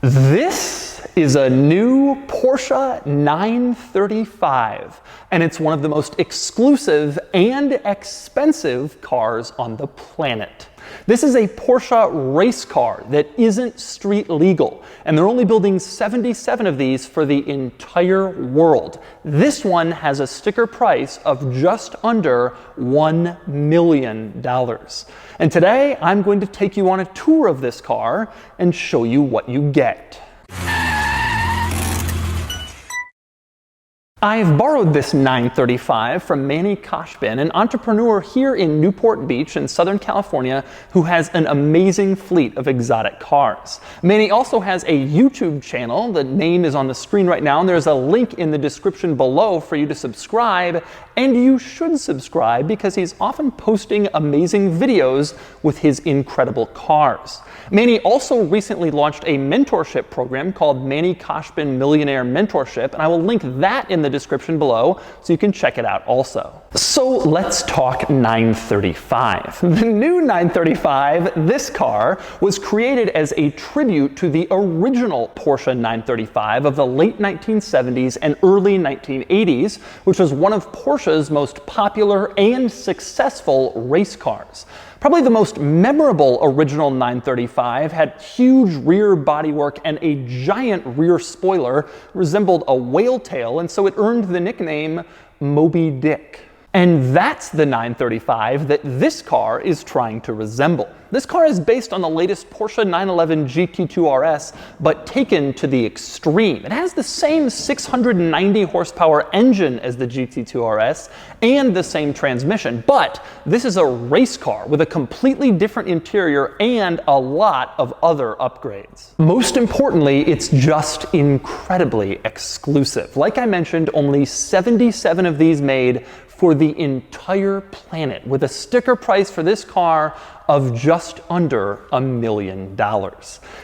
This is a new Porsche 935, and it's one of the most exclusive and expensive cars on the planet. This is a Porsche race car that isn't street legal, and they're only building 77 of these for the entire world. This one has a sticker price of just under $1 million. And today I'm going to take you on a tour of this car and show you what you get. I've borrowed this 935 from Manny, KHOSHBIN, an entrepreneur here in Newport Beach in Southern California who has an amazing fleet of exotic cars. Manny also has a YouTube channel. The name is on the screen right now, and there's a link in the description below for you to subscribe, and you should subscribe because he's often posting amazing videos with his incredible cars. Manny also recently launched a mentorship program called Manny KHOSHBIN Millionaire Mentorship, and I will link that in the description below so you can check it out also. So let's talk 935. The new 935, this car, was created as a tribute to the original Porsche 935 of the late 1970s and early 1980s, which was one of Porsche's most popular and successful race cars. Probably the most memorable original 935 had huge rear bodywork and a giant rear spoiler, resembled a whale tail, and so it earned the nickname Moby Dick. And that's the 935 that this car is trying to resemble. This car is based on the latest Porsche 911 GT2 RS, but taken to the extreme. It has the same 690 horsepower engine as the GT2 RS and the same transmission, but this is a race car with a completely different interior and a lot of other upgrades. Most importantly, it's just incredibly exclusive. Like I mentioned, only 77 of these made for the entire planet, with a sticker price for this car of just under $1 million.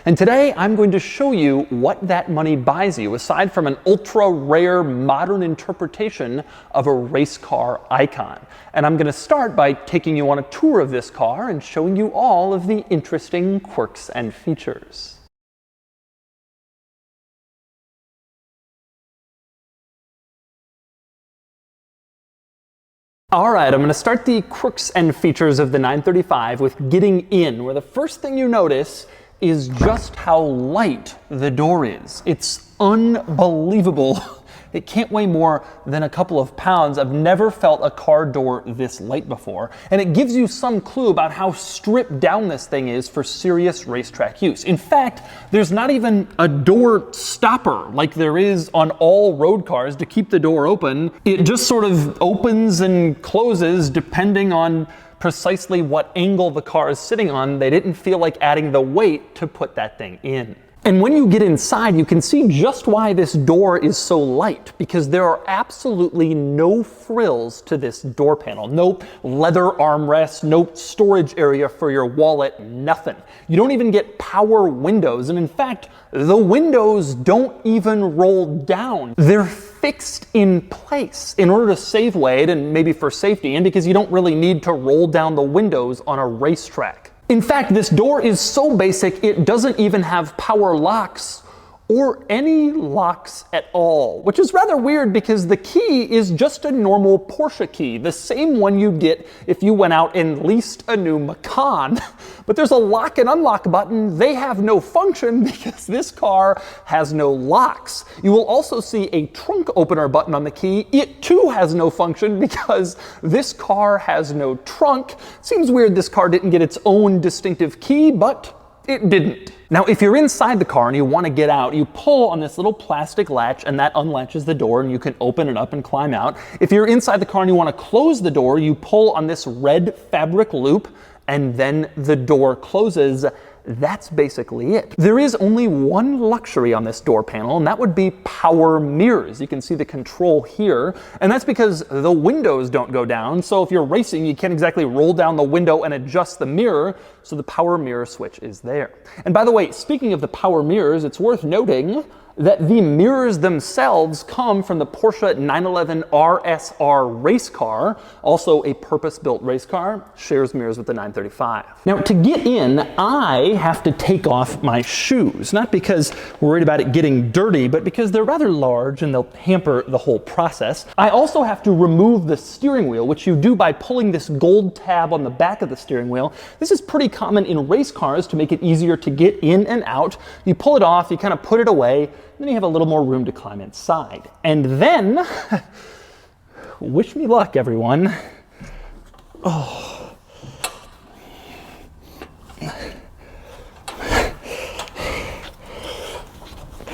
And today I'm going to show you what that money buys you, aside from an ultra rare modern interpretation of a race car icon. And I'm going to start by taking you on a tour of this car and showing you all of the interesting quirks and features. Alright, I'm going to start the quirks and features of the 935 with getting in, where the first thing you notice is just how light the door is. It's unbelievable. It can't weigh more than a couple of pounds. I've never felt a car door this light before. And it gives you some clue about how stripped down this thing is for serious racetrack use. In fact, there's not even a door stopper like there is on all road cars to keep the door open. It just sort of opens and closes depending on precisely what angle the car is sitting on. They didn't feel like adding the weight to put that thing in. And when you get inside, you can see just why this door is so light, because there are absolutely no frills to this door panel. No leather armrests, no storage area for your wallet, nothing. You don't even get power windows, and in fact, the windows don't even roll down. They're fixed in place in order to save weight and maybe for safety, and because you don't really need to roll down the windows on a racetrack. In fact, this door is so basic, it doesn't even have power locks or any locks at all, which is rather weird because the key is just a normal Porsche key, the same one you'd get if you went out and leased a new Macan. But there's a lock and unlock button. They have no function because this car has no locks. You will also see a trunk opener button on the key. It too has no function because this car has no trunk. Seems weird this car didn't get its own distinctive key, but it didn't. Now, if you're inside the car and you want to get out, you pull on this little plastic latch and that unlatches the door and you can open it up and climb out. If you're inside the car and you want to close the door, you pull on this red fabric loop and then the door closes. That's basically it. There is only one luxury on this door panel, and that would be power mirrors. You can see the control here, and that's because the windows don't go down, so if you're racing, you can't exactly roll down the window and adjust the mirror, so the power mirror switch is there. And by the way, speaking of the power mirrors, it's worth noting that the mirrors themselves come from the Porsche 911 RSR race car, also a purpose-built race car, shares mirrors with the 935. Now, to get in, I have to take off my shoes, not because we're worried about it getting dirty, but because they're rather large and they'll hamper the whole process. I also have to remove the steering wheel, which you do by pulling this gold tab on the back of the steering wheel. This is pretty common in race cars to make it easier to get in and out. You pull it off, you kind of put it away, then you have a little more room to climb inside. And then, wish me luck, everyone. Oh.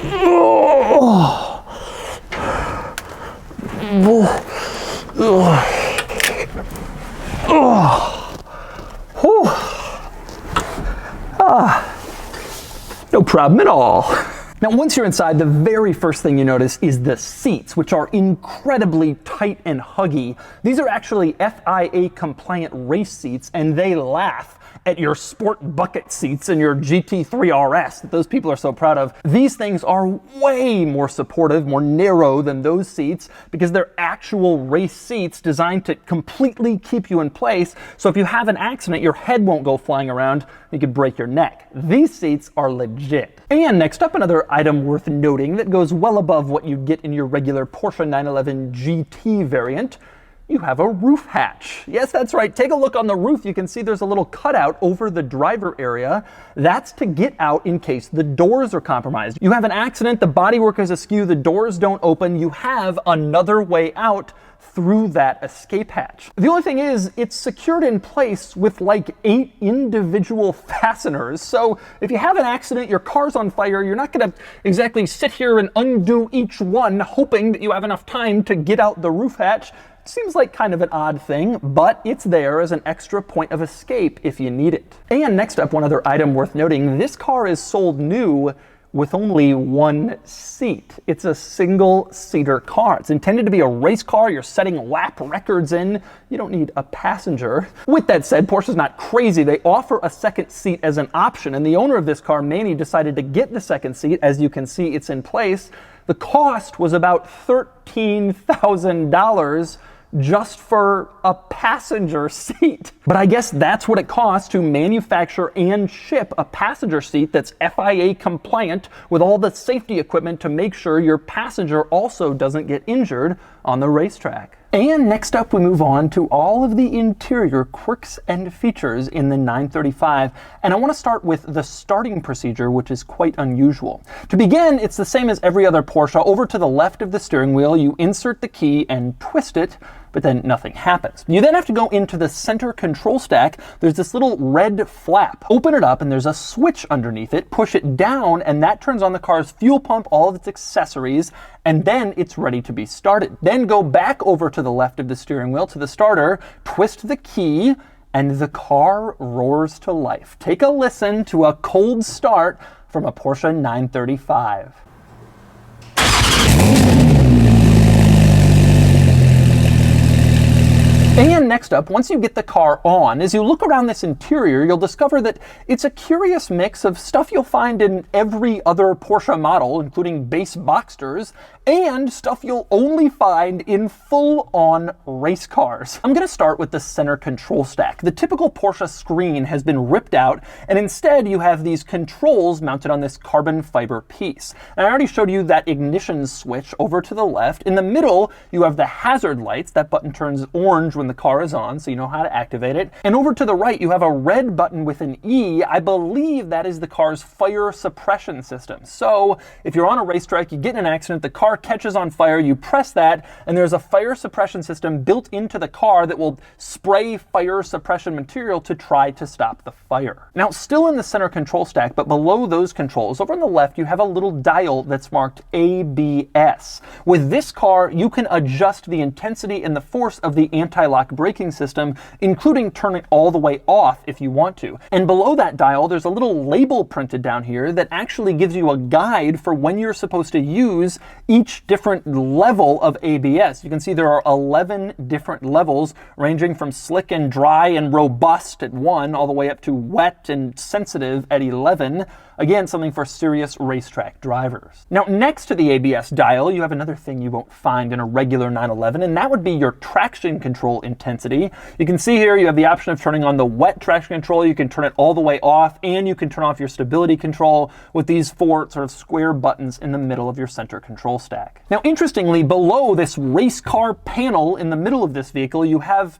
Oh. No problem at all. Now, once you're inside, the very first thing you notice is the seats, which are incredibly tight and huggy. These are actually FIA compliant race seats, and they laugh at your sport bucket seats and your GT3 RS that those people are so proud of. These things are way more supportive, more narrow than those seats because they're actual race seats designed to completely keep you in place. So if you have an accident, your head won't go flying around. You could break your neck. These seats are legit. And next up, another item worth noting that goes well above what you get in your regular Porsche 911 GT variant. You have a roof hatch. Yes, that's right. Take a look on the roof. You can see there's a little cutout over the driver area. That's to get out in case the doors are compromised. You have an accident, the bodywork is askew, the doors don't open. You have another way out through that escape hatch. The only thing is, it's secured in place with like 8 individual fasteners. So if you have an accident, your car's on fire, you're not gonna exactly sit here and undo each one hoping that you have enough time to get out the roof hatch. Seems like kind of an odd thing, but it's there as an extra point of escape if you need it. And next up, one other item worth noting, this car is sold new with only one seat. It's a single-seater car. It's intended to be a race car. You're setting lap records in. You don't need a passenger. With that said, Porsche's not crazy. They offer a second seat as an option, and the owner of this car, Manny, decided to get the second seat. As you can see, it's in place. The cost was about $13,000 just for a passenger seat. But I guess that's what it costs to manufacture and ship a passenger seat that's FIA compliant with all the safety equipment to make sure your passenger also doesn't get injured on the racetrack. And next up, we move on to all of the interior quirks and features in the 935. And I want to start with the starting procedure, which is quite unusual. To begin, it's the same as every other Porsche. Over to the left of the steering wheel, you insert the key and twist it, but then nothing happens. You then have to go into the center control stack. There's this little red flap. Open it up and there's a switch underneath it. Push it down and that turns on the car's fuel pump, all of its accessories, and then it's ready to be started. Then go back over to the left of the steering wheel to the starter, twist the key, and the car roars to life. Take a listen to a cold start from a Porsche 935. And next up, once you get the car on, as you look around this interior, you'll discover that it's a curious mix of stuff you'll find in every other Porsche model, including base Boxsters, and stuff you'll only find in full-on race cars. I'm going to start with the center control stack. The typical Porsche screen has been ripped out, and instead you have these controls mounted on this carbon fiber piece. And I already showed you that ignition switch over to the left. In the middle, you have the hazard lights. That button turns orange when the car is on, so you know how to activate it. And over to the right, you have a red button with an E. I believe that is the car's fire suppression system. So if you're on a racetrack, you get in an accident, the car catches on fire, you press that, and there's a fire suppression system built into the car that will spray fire suppression material to try to stop the fire. Now, still in the center control stack, but below those controls, over on the left, you have a little dial that's marked ABS. With this car, you can adjust the intensity and the force of the anti-lock braking system, including turn it all the way off if you want to. And below that dial, there's a little label printed down here that actually gives you a guide for when you're supposed to use each different level of ABS. You can see there are 11 different levels, ranging from slick and dry and robust at 1, all the way up to wet and sensitive at 11. Again, something for serious racetrack drivers. Now, next to the ABS dial, you have another thing you won't find in a regular 911, and that would be your traction control intensity. You can see here you have the option of turning on the wet traction control. You can turn it all the way off, and you can turn off your stability control with these 4 sort of square buttons in the middle of your center control stack. Now, interestingly, below this race car panel in the middle of this vehicle, you have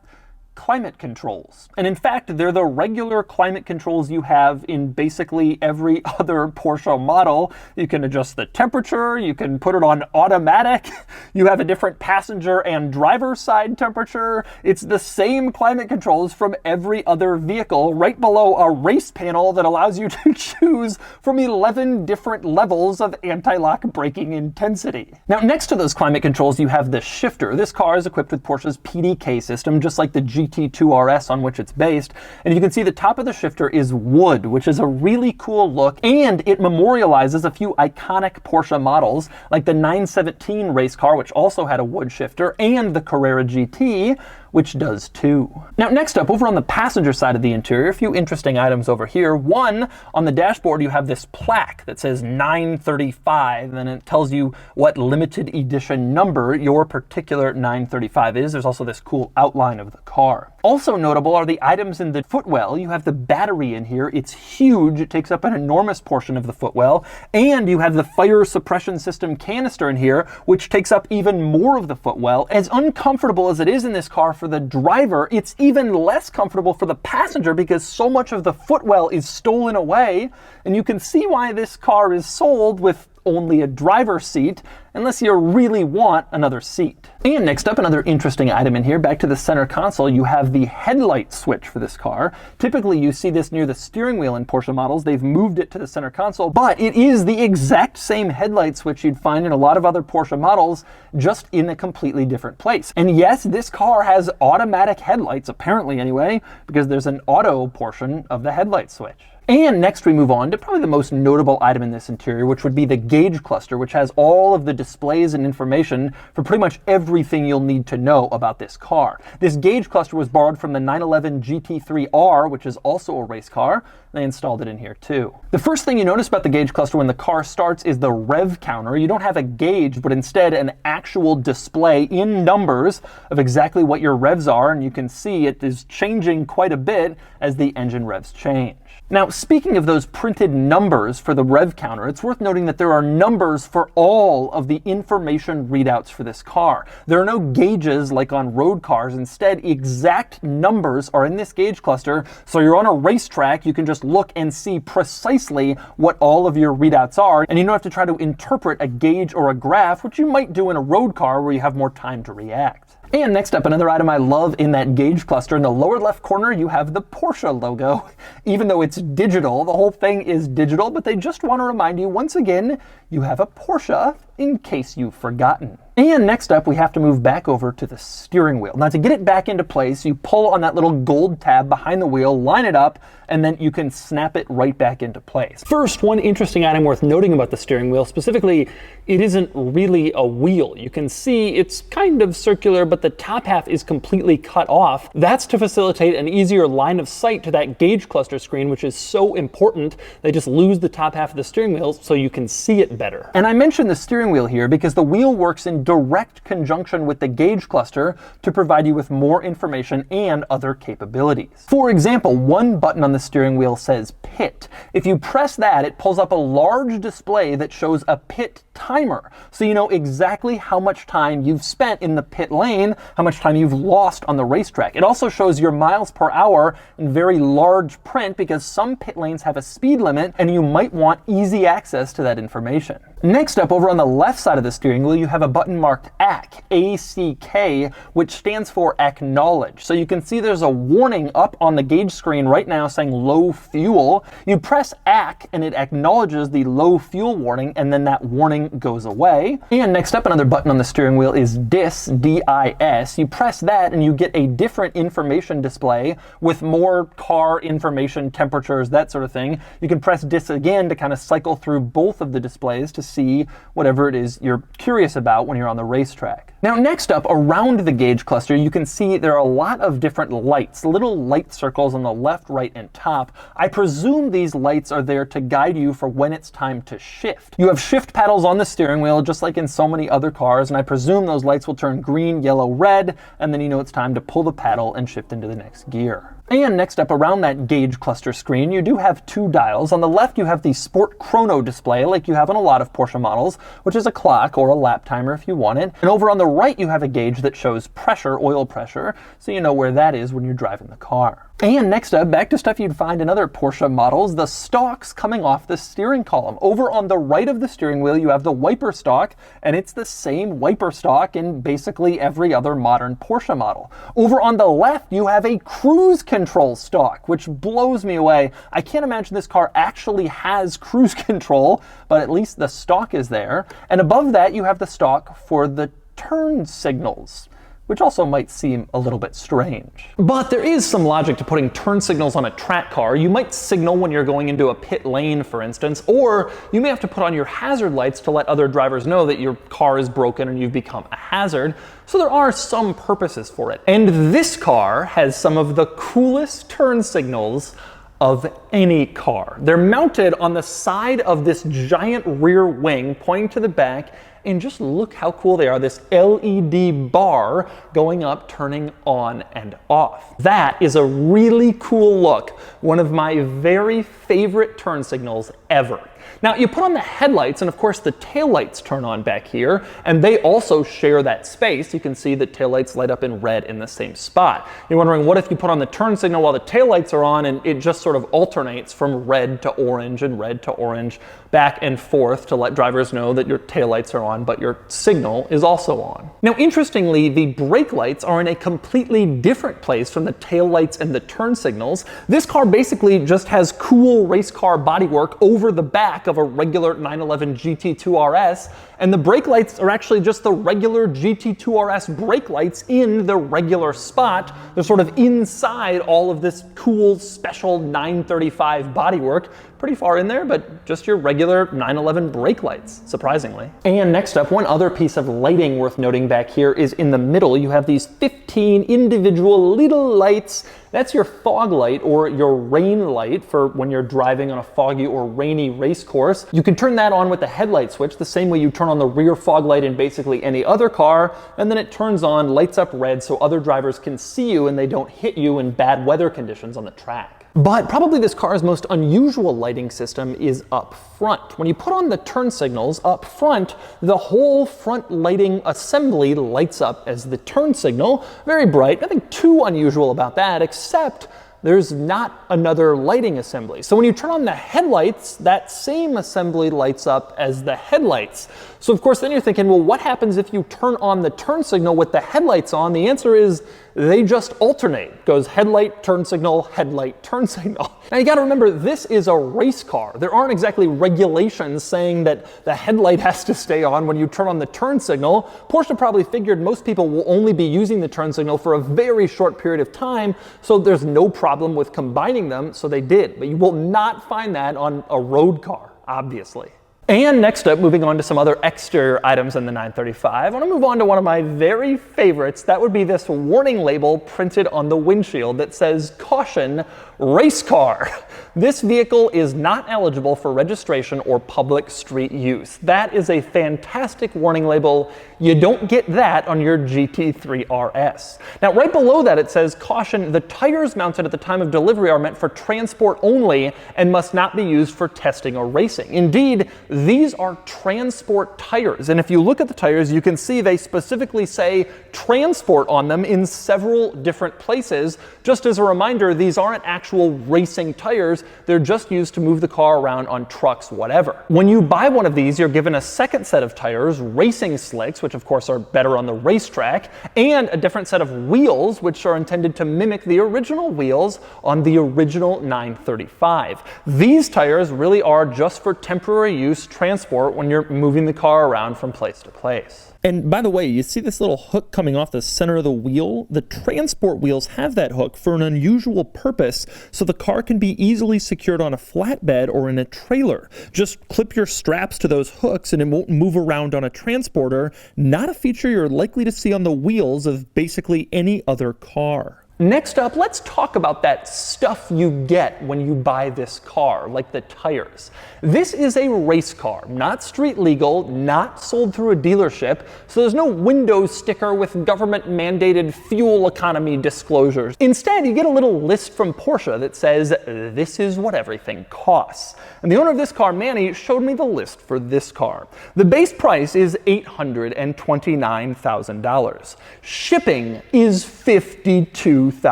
climate controls. And in fact, they're the regular climate controls you have in basically every other Porsche model. You can adjust the temperature, you can put it on automatic, you have a different passenger and driver side temperature. It's the same climate controls from every other vehicle right below a race panel that allows you to choose from 11 different levels of anti-lock braking intensity. Now, next to those climate controls, you have the shifter. This car is equipped with Porsche's PDK system, just like the GT2 RS on which it's based. And you can see the top of the shifter is wood, which is a really cool look, and it memorializes a few iconic Porsche models, like the 917 race car, which also had a wood shifter, and the Carrera GT, which does too. Now, next up, over on the passenger side of the interior, a few interesting items over here. One, on the dashboard, you have this plaque that says 935, and it tells you what limited edition number your particular 935 is. There's also this cool outline of the car. Also notable are the items in the footwell. You have the battery in here. It's huge. It takes up an enormous portion of the footwell. And you have the fire suppression system canister in here, which takes up even more of the footwell. As uncomfortable as it is in this car for the driver, it's even less comfortable for the passenger because so much of the footwell is stolen away. And you can see why this car is sold with only a driver's seat, unless you really want another seat. And next up, another interesting item in here, back to the center console, you have the headlight switch for this car. Typically, you see this near the steering wheel in Porsche models. They've moved it to the center console, but it is the exact same headlight switch you'd find in a lot of other Porsche models, just in a completely different place. And yes, this car has automatic headlights, apparently anyway, because there's an auto portion of the headlight switch. And next we move on to probably the most notable item in this interior, which would be the gauge cluster, which has all of the displays and information for pretty much everything you'll need to know about this car. This gauge cluster was borrowed from the 911 GT3R, which is also a race car. They installed it in here too. The first thing you notice about the gauge cluster when the car starts is the rev counter. You don't have a gauge, but instead an actual display in numbers of exactly what your revs are, and you can see it is changing quite a bit as the engine revs change. Now, speaking of those printed numbers for the rev counter, it's worth noting that there are numbers for all of the information readouts for this car. There are no gauges like on road cars. Instead, exact numbers are in this gauge cluster, so you're on a racetrack, you can just look and see precisely what all of your readouts are, and you don't have to try to interpret a gauge or a graph, which you might do in a road car where you have more time to react. And next up, another item I love in that gauge cluster, in the lower left corner, you have the Porsche logo. Even though it's digital, the whole thing is digital, but they just want to remind you, once again, you have a Porsche in case you've forgotten. And next up, we have to move back over to the steering wheel. Now, to get it back into place, you pull on that little gold tab behind the wheel, line it up, and then you can snap it right back into place. First, one interesting item worth noting about the steering wheel, specifically, it isn't really a wheel. You can see it's kind of circular, but the top half is completely cut off. That's to facilitate an easier line of sight to that gauge cluster screen, which is so important. They just lose the top half of the steering wheel so you can see it better. And I mentioned the steering wheel here because the wheel works in direct conjunction with the gauge cluster to provide you with more information and other capabilities. For example, one button on the steering wheel says pit. If you press that, it pulls up a large display that shows a pit timer, so you know exactly how much time you've spent in the pit lane, how much time you've lost on the racetrack. It also shows your miles per hour in very large print because some pit lanes have a speed limit and you might want easy access to that information. Next up, over on the left side of the steering wheel, you have a button marked ACK, A-C-K, which stands for acknowledge. So you can see there's a warning up on the gauge screen right now saying low fuel. You press ACK and it acknowledges the low fuel warning, and then that warning goes away. And next up, another button on the steering wheel is DIS, D-I-S. You press that and you get a different information display with more car information, temperatures, that sort of thing. You can press DIS again to kind of cycle through both of the displays to see whatever it is you're curious about when you're on the racetrack. Now next up, around the gauge cluster, you can see there are a lot of different lights, little light circles on the left, right, and top. I presume these lights are there to guide you for when it's time to shift. You have shift paddles on the steering wheel, just like in so many other cars, and I presume those lights will turn green, yellow, red, and then you know it's time to pull the paddle and shift into the next gear. And next up, around that gauge cluster screen, you do have two dials. On the left, you have the Sport Chrono display, like you have on a lot of Porsche models, which is a clock or a lap timer if you want it. And over on the right, you have a gauge that shows pressure, oil pressure, so you know where that is when you're driving the car. And next up, back to stuff you'd find in other Porsche models, the stalks coming off the steering column. Over on the right of the steering wheel, you have the wiper stalk, and it's the same wiper stalk in basically every other modern Porsche model. Over on the left, you have a cruise control stalk, which blows me away. I can't imagine this car actually has cruise control, but at least the stalk is there. And above that, you have the stalk for the turn signals, which also might seem a little bit strange. But there is some logic to putting turn signals on a track car. You might signal when you're going into a pit lane, for instance, or you may have to put on your hazard lights to let other drivers know that your car is broken and you've become a hazard. So there are some purposes for it. And this car has some of the coolest turn signals of any car. They're mounted on the side of this giant rear wing pointing to the back, and just look how cool they are. This LED bar going up, turning on and off. That is a really cool look. One of my very favorite turn signals ever. Now you put on the headlights, and of course the taillights turn on back here, and they also share that space. You can see the taillights light up in red in the same spot. You're wondering, what if you put on the turn signal while the taillights are on, and it just sort of alternates from red to orange and red to orange, back and forth to let drivers know that your taillights are on, but your signal is also on. Now interestingly, the brake lights are in a completely different place from the taillights and the turn signals. This car basically just has cool race car bodywork over the back of a regular 911 GT2 RS, and the brake lights are actually just the regular GT2 RS brake lights in the regular spot. They're sort of inside all of this cool special 935 bodywork. Pretty far in there, but just your regular 911 brake lights, surprisingly. And next up, one other piece of lighting worth noting back here is in the middle. You have these 15 individual little lights. That's your fog light or your rain light for when you're driving on a foggy or rainy race course. You can turn that on with the headlight switch the same way you turn on the rear fog light in basically any other car, and then it turns on, lights up red so other drivers can see you and they don't hit you in bad weather conditions on the track. But probably this car's most unusual lighting system is up front. When you put on the turn signals up front, the whole front lighting assembly lights up as the turn signal. Very bright, nothing too unusual about that, except there's not another lighting assembly. So when you turn on the headlights, that same assembly lights up as the headlights. So of course then you're thinking, well, what happens if you turn on the turn signal with the headlights on? The answer is they just alternate. It goes headlight, turn signal, headlight, turn signal. Now you gotta remember, this is a race car. There aren't exactly regulations saying that the headlight has to stay on when you turn on the turn signal. Porsche probably figured most people will only be using the turn signal for a very short period of time, so there's no problem with combining them, so they did. But you will not find that on a road car, obviously. And next up, moving on to some other exterior items in the 935, I want to move on to one of my very favorites. That would be this warning label printed on the windshield that says, "Caution, race car." This vehicle is not eligible for registration or public street use. That is a fantastic warning label. You don't get that on your GT3 RS. Now, right below that, it says, "Caution, the tires mounted at the time of delivery are meant for transport only and must not be used for testing or racing." Indeed, these are transport tires, and if you look at the tires, you can see they specifically say transport on them in several different places. Just as a reminder, these aren't actual racing tires, they're just used to move the car around on trucks, whatever. When you buy one of these, you're given a second set of tires, racing slicks, which of course are better on the racetrack, and a different set of wheels, which are intended to mimic the original wheels on the original 935. These tires really are just for temporary use reduce transport when you're moving the car around from place to place. And by the way, you see this little hook coming off the center of the wheel? The transport wheels have that hook for an unusual purpose, so the car can be easily secured on a flatbed or in a trailer. Just clip your straps to those hooks and it won't move around on a transporter. Not a feature you're likely to see on the wheels of basically any other car. Next up, let's talk about that stuff you get when you buy this car, like the tires. This is a race car, not street legal, not sold through a dealership, so there's no window sticker with government-mandated fuel economy disclosures. Instead, you get a little list from Porsche that says, this is what everything costs. And the owner of this car, Manny, showed me the list for this car. The base price is $829,000. Shipping is $52,000.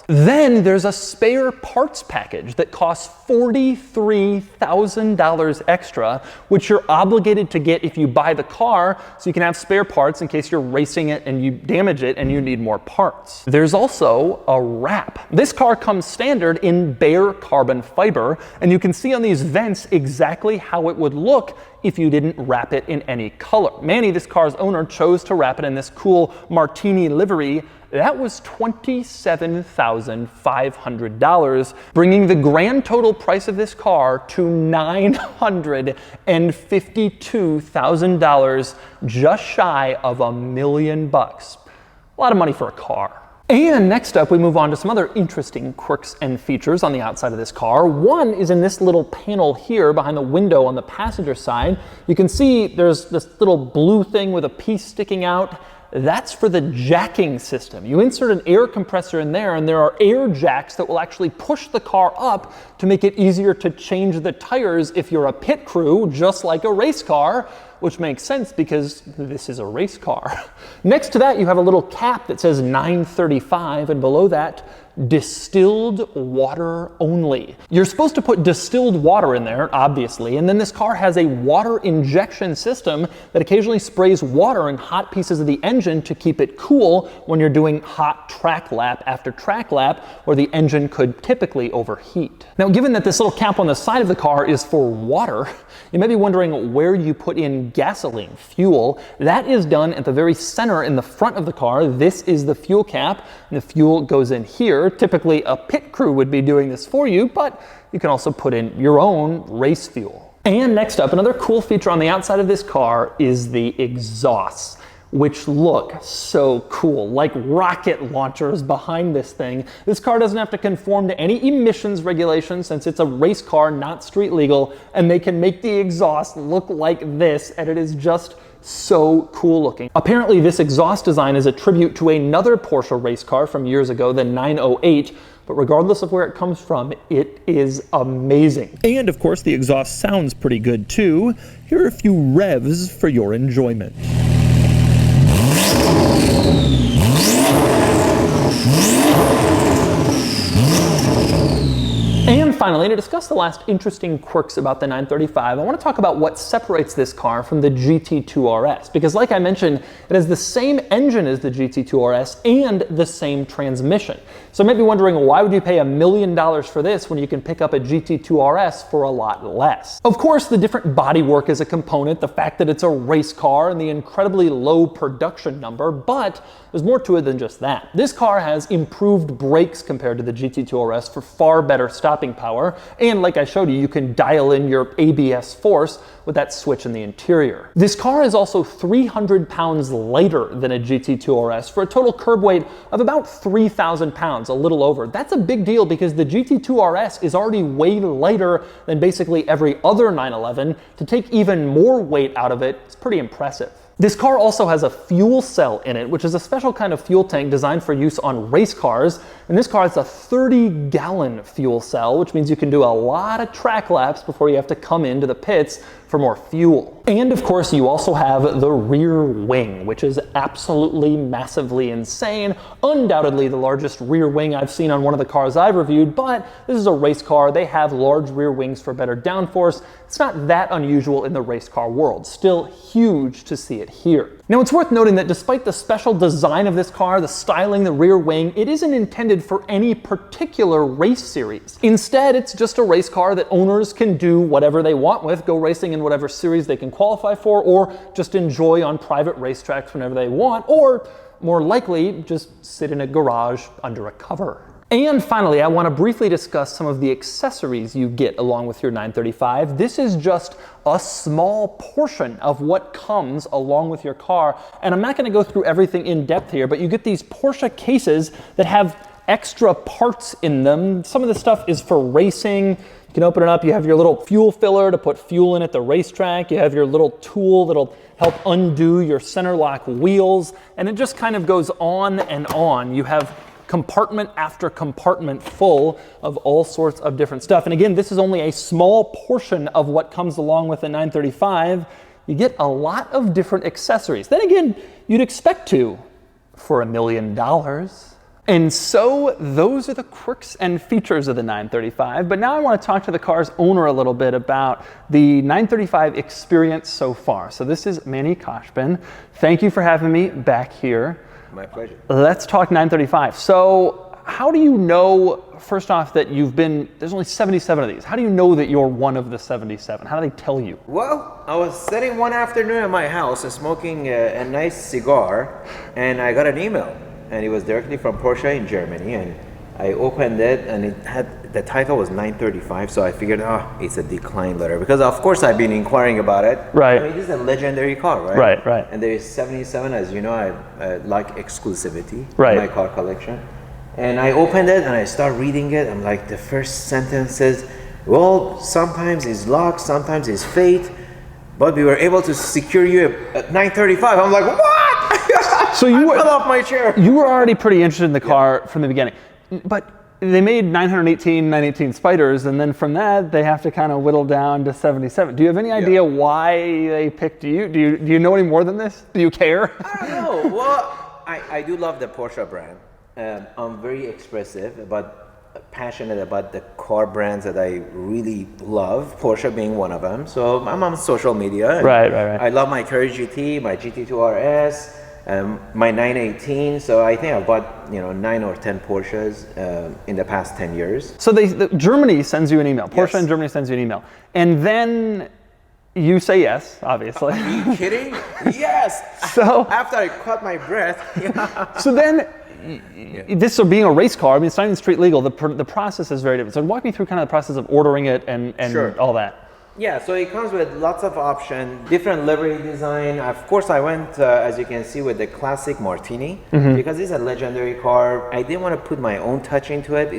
Then there's a spare parts package that costs $43,000 extra, which you're obligated to get if you buy the car, so you can have spare parts in case you're racing it and you damage it and you need more parts. There's also a wrap. This car comes standard in bare carbon fiber, and you can see on these vents exactly how it would look if you didn't wrap it in any color. Manny, this car's owner, chose to wrap it in this cool martini livery. That was $27,500, bringing the grand total price of this car to $952,000, just shy of $1 million. A lot of money for a car. And next up, we move on to some other interesting quirks and features on the outside of this car. One is in this little panel here behind the window on the passenger side. You can see there's this little blue thing with a piece sticking out. That's for the jacking system. You insert an air compressor in there, and there are air jacks that will actually push the car up to make it easier to change the tires if you're a pit crew, just like a race car, which makes sense because this is a race car. Next to that, you have a little cap that says 935, and below that, distilled water only. You're supposed to put distilled water in there, obviously, and then this car has a water injection system that occasionally sprays water in hot pieces of the engine to keep it cool when you're doing hot track lap after track lap, where the engine could typically overheat. Now, given that this little cap on the side of the car is for water, you may be wondering where you put in gasoline, fuel. That is done at the very center in the front of the car. This is the fuel cap, and the fuel goes in here. Typically, a pit crew would be doing this for you, but you can also put in your own race fuel. And next up, another cool feature on the outside of this car is the exhausts, which look so cool, like rocket launchers behind this thing. This car doesn't have to conform to any emissions regulations since it's a race car, not street legal, and they can make the exhaust look like this, and it is just so cool looking. Apparently, this exhaust design is a tribute to another Porsche race car from years ago, the 908, but regardless of where it comes from, it is amazing. And of course, the exhaust sounds pretty good too. Here are a few revs for your enjoyment. And finally, to discuss the last interesting quirks about the 935, I want to talk about what separates this car from the GT2 RS. Because like I mentioned, it has the same engine as the GT2 RS and the same transmission. So you might be wondering, why would you pay $1 million for this when you can pick up a GT2 RS for a lot less? Of course, the different bodywork is a component, the fact that it's a race car, and the incredibly low production number, but there's more to it than just that. This car has improved brakes compared to the GT2 RS for far better stopping power, and like I showed you, you can dial in your ABS force with that switch in the interior. This car is also 300 pounds lighter than a GT2 RS for a total curb weight of about 3,000 pounds, a little over. That's a big deal because the GT2 RS is already way lighter than basically every other 911. To take even more weight out of it, it's pretty impressive. This car also has a fuel cell in it, which is a special kind of fuel tank designed for use on race cars. And this car has a 30-gallon fuel cell, which means you can do a lot of track laps before you have to come into the pits for more fuel. And of course, you also have the rear wing, which is absolutely massively insane. Undoubtedly the largest rear wing I've seen on one of the cars I've reviewed, but this is a race car. They have large rear wings for better downforce. It's not that unusual in the race car world. Still huge to see it here. Now it's worth noting that despite the special design of this car, the styling, the rear wing, it isn't intended for any particular race series. Instead, it's just a race car that owners can do whatever they want with, go racing in whatever series they can qualify for, or just enjoy on private racetracks whenever they want, or more likely, just sit in a garage under a cover. And finally, I want to briefly discuss some of the accessories you get along with your 935. This is just a small portion of what comes along with your car. And I'm not going to go through everything in depth here, but you get these Porsche cases that have extra parts in them. Some of the stuff is for racing. You can open it up. You have your little fuel filler to put fuel in at the racetrack. You have your little tool that'll help undo your center lock wheels. And it just kind of goes on and on. You have compartment after compartment full of all sorts of different stuff. And again, this is only a small portion of what comes along with the 935. You get a lot of different accessories. Then again, you'd expect to for $1 million. And so those are the quirks and features of the 935. But now I want to talk to the car's owner a little bit about the 935 experience so far. So this is Manny KHOSHBIN. Thank you for having me back here. My pleasure. Let's talk 935. So how do you know, first off, that there's only 77 of these. How do you know that you're one of the 77? How do they tell you? Well, I was sitting one afternoon at my house smoking a nice cigar, and I got an email, and it was directly from Porsche in Germany, and I opened it, and it had, the title was 935, so I figured, it's a decline letter, because of course I've been inquiring about it. Right. I mean, this is a legendary car, right? Right. And there is 77, as you know, I like exclusivity in my car collection. And I opened it, and I start reading it, I'm like, the first sentence says, well, sometimes it's luck, sometimes it's fate, but we were able to secure you at 935. I'm like, what? So you fell off my chair. You were already pretty interested in the car from the beginning. But they made 918 Spiders, and then from that, they have to kind of whittle down to 77. Do you have any idea why they picked you? Do you know any more than this? Do you care? I don't know. Well, I do love the Porsche brand. I'm very expressive, but passionate about the car brands that I really love, Porsche being one of them. So I'm on social media. Right. I love my Courage GT, my GT2 RS. My 918, so I think I've bought 9 or 10 Porsches in the past 10 years. So Germany sends you an email. Porsche Yes. in Germany sends you an email, and then you say yes, obviously. Are you kidding? Yes. So after I caught my breath. So then, this being a race car, I mean, it's not even street legal. The process is very different. So walk me through kind of the process of ordering it and Sure. all that. Yeah, so it comes with lots of options, different livery design. Of course, I went, as you can see, with the classic Martini, because it's a legendary car. I didn't want to put my own touch into it.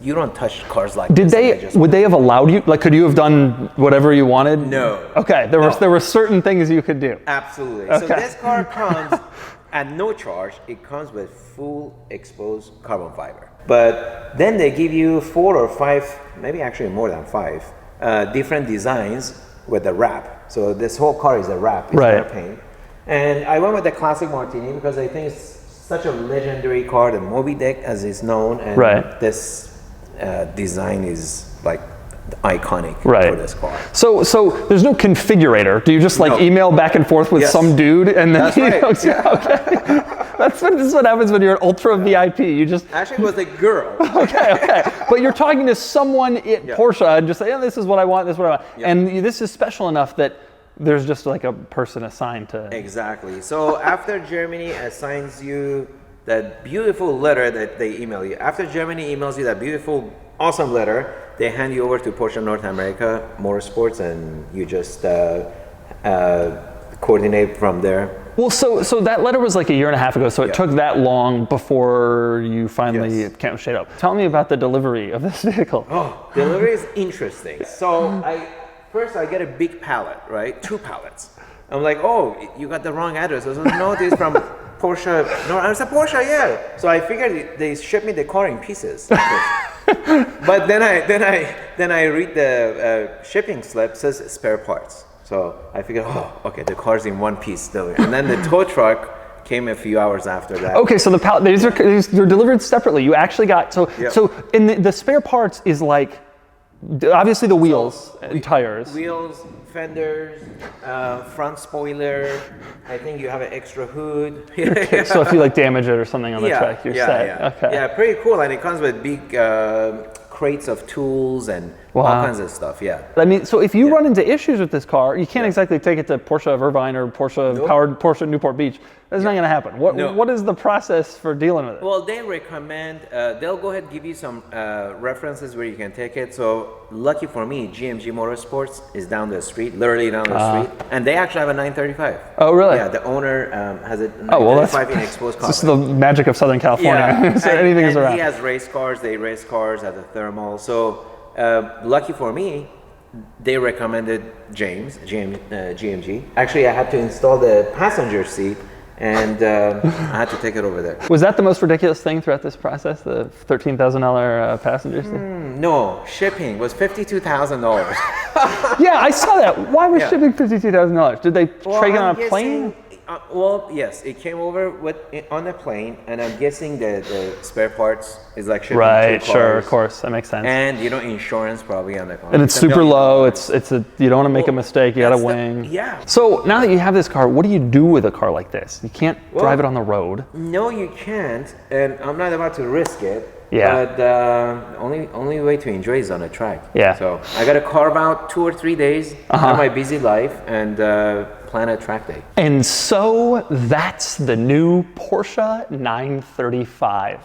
You don't touch cars like this. Would they have allowed you? Like, could you have done whatever you wanted? No. Okay, there were certain things you could do. Absolutely. Okay. So this car comes at no charge. It comes with full exposed carbon fiber. But then they give you 4 or 5, maybe actually more than 5, different designs with the wrap. So this whole car is a wrap, it's not a paint. And I went with the classic Martini because I think it's such a legendary car, the Moby Dick as is known, and this design is like iconic for this car. So there's no configurator. Do you just email back and forth with some dude and then? That's right. Okay. This is what happens when you're an ultra VIP. You just actually it was a girl. okay. But you're talking to someone at Porsche and just say, this is what I want. This is what I want. And this is special enough that there's just like a person assigned to. Exactly. So after Germany assigns you that beautiful letter that they email you, after Germany emails you that beautiful, awesome letter, they hand you over to Porsche North America Motorsports, and you just coordinate from there. Well, so that letter was like a year and a half ago, so it took that long before you finally came straight up. Tell me about the delivery of this vehicle. Oh, delivery is interesting. So first I get a big pallet, right? 2 pallets. I'm like, oh, you got the wrong address. I said, no, this is from Porsche. No, I said, Porsche, yeah. So I figured they shipped me the car in pieces. But then I read the shipping slip, says spare parts. So I figured, okay, the car's in one piece still. And then the tow truck came a few hours after that. Okay, so the pallet, they're delivered separately. You actually got, so in the spare parts is like Obviously the wheels and tires. Wheels, fenders, front spoiler. I think you have an extra hood. So if you like damage it or something on the track, you're set. Yeah. Okay. Yeah, pretty cool. And it comes with big crates of tools and all kinds of stuff. Yeah. I mean, so if you run into issues with this car, you can't exactly take it to Porsche of Irvine or Porsche powered Porsche Newport Beach. That's not going to happen. What is the process for dealing with it? Well, they recommend, they'll go ahead and give you some references where you can take it. So lucky for me, GMG Motorsports is down the street, literally down the street. And they actually have a 935. Oh, really? Yeah, the owner has a 935 in exposed carbon. This is the magic of Southern California. Yeah. So anything is around. He has race cars, they race cars at the thermal. So lucky for me, they recommended GMG. Actually, I had to install the passenger seat, and I had to take it over there. Was that the most ridiculous thing throughout this process, the $13,000 passenger seat? No, shipping was $52,000. Yeah, I saw that. Why was shipping $52,000? Did they trade it on a plane? Well, yes, it came over on a plane, and I'm guessing the spare parts is like shipping Right, two sure, cars. of course, that makes sense. And insurance probably on the car. And it's super low. It's you don't want to make a mistake. You got to wing. Yeah. So now that you have this car, what do you do with a car like this? You can't drive it on the road. No, you can't, and I'm not about to risk it. Yeah. But only way to enjoy is on a track. Yeah. So I got to carve out 2 or 3 days out of my busy life and plan a track day. And so that's the new Porsche 935.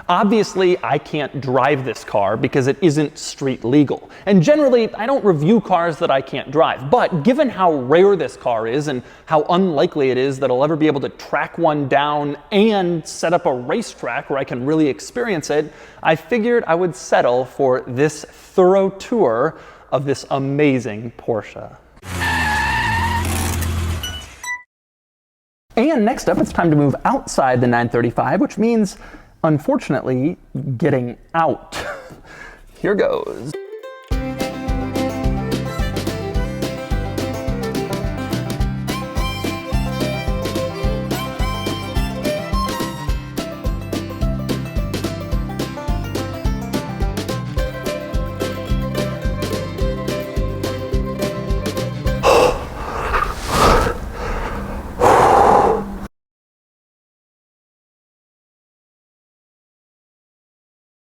Obviously, I can't drive this car because it isn't street legal. And generally, I don't review cars that I can't drive. But given how rare this car is and how unlikely it is that I'll ever be able to track one down and set up a racetrack where I can really experience it, I figured I would settle for this thorough tour of this amazing Porsche. And next up, it's time to move outside the 935, which means, unfortunately, getting out. Here goes.